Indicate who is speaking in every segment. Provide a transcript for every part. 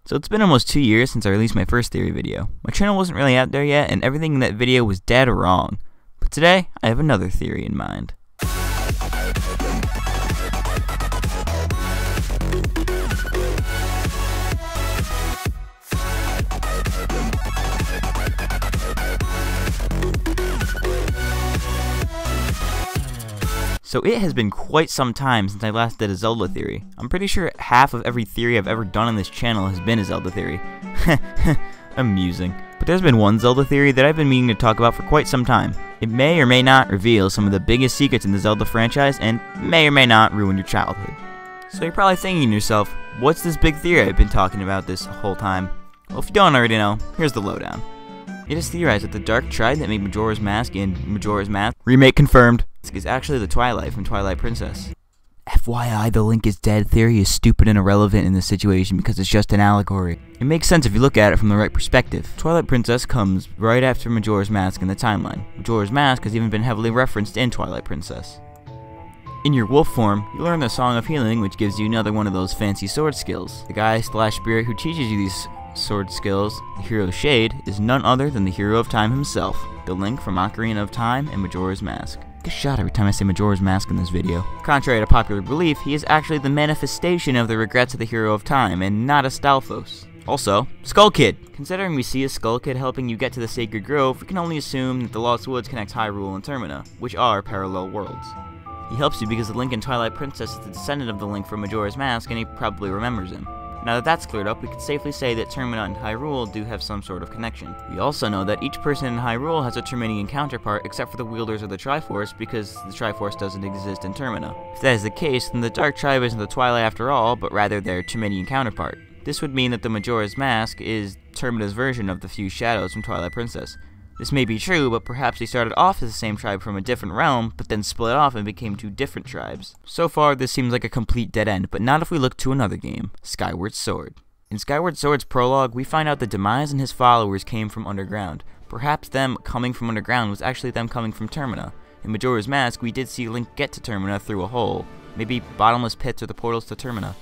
Speaker 1: So it's been almost 2 years since I released my first theory video. My channel wasn't really out there yet, and everything in that video was dead wrong. But today, I have another theory in mind. So it has been quite some time since I last did a Zelda theory. I'm pretty sure half of every theory I've ever done on this channel has been a Zelda theory. Amusing. But there's been one Zelda theory that I've been meaning to talk about for quite some time. It may or may not reveal some of the biggest secrets in the Zelda franchise and may or may not ruin your childhood. So you're probably thinking to yourself, what's this big theory I've been talking about this whole time? Well, if you don't already know, here's the lowdown. It is theorized that the Dark Tribe that made Majora's Mask in Majora's Mask remake confirmed is actually the Twilight from Twilight Princess. FYI, the Link is dead theory is stupid and irrelevant in this situation because it's just an allegory. It makes sense if you look at it from the right perspective. Twilight Princess comes right after Majora's Mask in the timeline. Majora's Mask has even been heavily referenced in Twilight Princess. In your wolf form, you learn the Song of Healing, which gives you another one of those fancy sword skills. The guy/spirit who teaches you these sword skills, the Hero Shade, is none other than the Hero of Time himself, the Link from Ocarina of Time and Majora's Mask. Get shot every time I say Majora's Mask in this video. Contrary to popular belief, he is actually the manifestation of the regrets of the Hero of Time, and not a Stalfos. Also, Skull Kid! Considering we see a Skull Kid helping you get to the Sacred Grove, we can only assume that the Lost Woods connects Hyrule and Termina, which are parallel worlds. He helps you because the Link in Twilight Princess is the descendant of the Link from Majora's Mask, and he probably remembers him. Now that that's cleared up, we can safely say that Termina and Hyrule do have some sort of connection. We also know that each person in Hyrule has a Terminian counterpart except for the wielders of the Triforce, because the Triforce doesn't exist in Termina. If that is the case, then the Dark Tribe isn't the Twilight after all, but rather their Terminian counterpart. This would mean that the Majora's Mask is Termina's version of the Fused Shadows from Twilight Princess. This may be true, but perhaps they started off as the same tribe from a different realm, but then split off and became two different tribes. So far, this seems like a complete dead end, but not if we look to another game, Skyward Sword. In Skyward Sword's prologue, we find out that Demise and his followers came from underground. Perhaps them coming from underground was actually them coming from Termina. In Majora's Mask, we did see Link get to Termina through a hole. Maybe bottomless pits or the portals to Termina.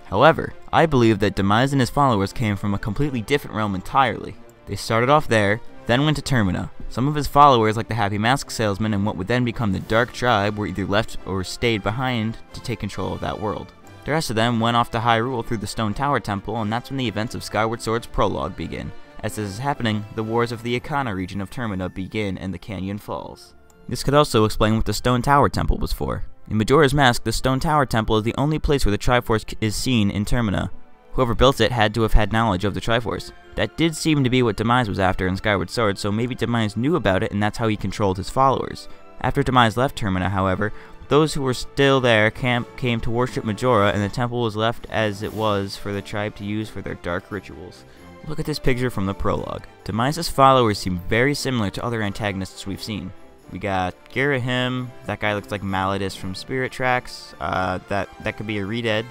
Speaker 1: However, I believe that Demise and his followers came from a completely different realm entirely. They started off there, then went to Termina. Some of his followers, like the Happy Mask Salesman and what would then become the Dark Tribe, were either left or stayed behind to take control of that world. The rest of them went off to Hyrule through the Stone Tower Temple, and that's when the events of Skyward Sword's prologue begin. As this is happening, the wars of the Ikana region of Termina begin and the canyon falls. This could also explain what the Stone Tower Temple was for. In Majora's Mask, the Stone Tower Temple is the only place where the Triforce is seen in Termina. Whoever built it had to have had knowledge of the Triforce. That did seem to be what Demise was after in Skyward Sword, so maybe Demise knew about it and that's how he controlled his followers. After Demise left Termina, however, those who were still there came to worship Majora, and the temple was left as it was for the tribe to use for their dark rituals. Look at this picture from the prologue. Demise's followers seem very similar to other antagonists we've seen. We got Girahim, that guy looks like Maladus from Spirit Tracks, that could be a Redead.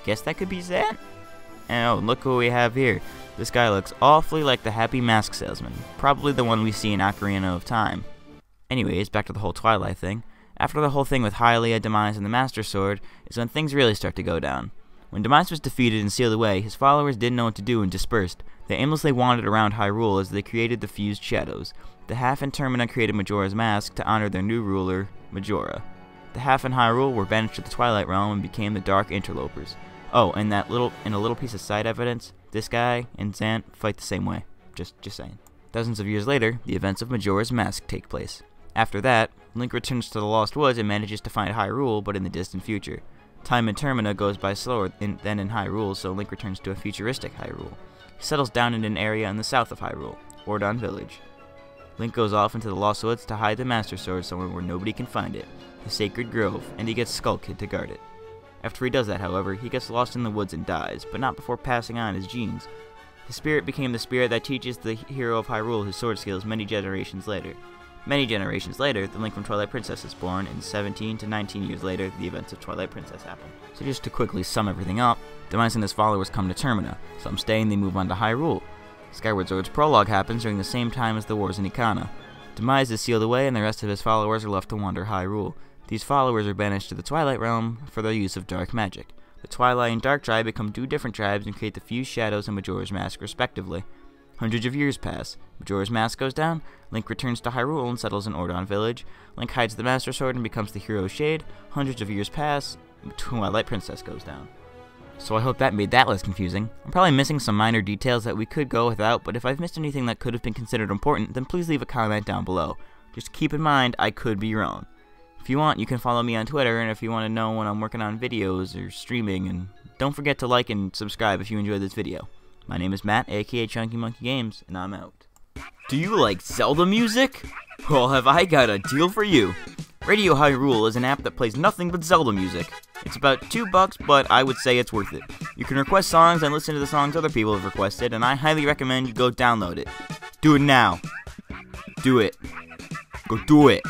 Speaker 1: Guess that could be Zant? And oh, look who we have here. This guy looks awfully like the Happy Mask Salesman, probably the one we see in Ocarina of Time. Anyways, back to the whole Twilight thing. After the whole thing with Hylia, Demise, and the Master Sword is when things really start to go down. When Demise was defeated and sealed away, his followers didn't know what to do and dispersed. They aimlessly wandered around Hyrule as they created the Fused Shadows. The half in Termina created Majora's Mask to honor their new ruler, Majora. The half in Hyrule were banished to the Twilight Realm and became the Dark Interlopers. Oh, and a little piece of side evidence, this guy and Zant fight the same way. Just saying. Dozens of years later, the events of Majora's Mask take place. After that, Link returns to the Lost Woods and manages to find Hyrule, but in the distant future. Time in Termina goes by slower than in Hyrule, so Link returns to a futuristic Hyrule. He settles down in an area in the south of Hyrule, Ordon Village. Link goes off into the Lost Woods to hide the Master Sword somewhere where nobody can find it, the Sacred Grove, and he gets Skull Kid to guard it. After he does that, however, he gets lost in the woods and dies, but not before passing on his genes. His spirit became the spirit that teaches the hero of Hyrule his sword skills many generations later. Many generations later, the Link from Twilight Princess is born, and 17 to 19 years later, the events of Twilight Princess happen. So just to quickly sum everything up, Demise and his followers come to Termina. Some stay and they move on to Hyrule. Skyward Sword's prologue happens during the same time as the wars in Ikana. Demise is sealed away and the rest of his followers are left to wander Hyrule. These followers are banished to the Twilight Realm for their use of dark magic. The Twilight and Dark tribe become two different tribes and create the fused Shadows and Majora's Mask respectively. Hundreds of years pass. Majora's Mask goes down. Link returns to Hyrule and settles in Ordon Village. Link hides the Master Sword and becomes the Hero Shade. Hundreds of years pass. Twilight Princess goes down. So I hope that made that less confusing. I'm probably missing some minor details that we could go without, but if I've missed anything that could have been considered important, then please leave a comment down below. Just keep in mind, I could be wrong. If you want, you can follow me on Twitter, and if you want to know when I'm working on videos or streaming, and don't forget to like and subscribe if you enjoyed this video. My name is Matt, aka Chunky Monkey Games, and I'm out. Do you like Zelda music? Well, have I got a deal for you. Radio Hyrule is an app that plays nothing but Zelda music. It's about $2, but I would say it's worth it. You can request songs and listen to the songs other people have requested, and I highly recommend you go download it. Do it now. Do it. Go do it.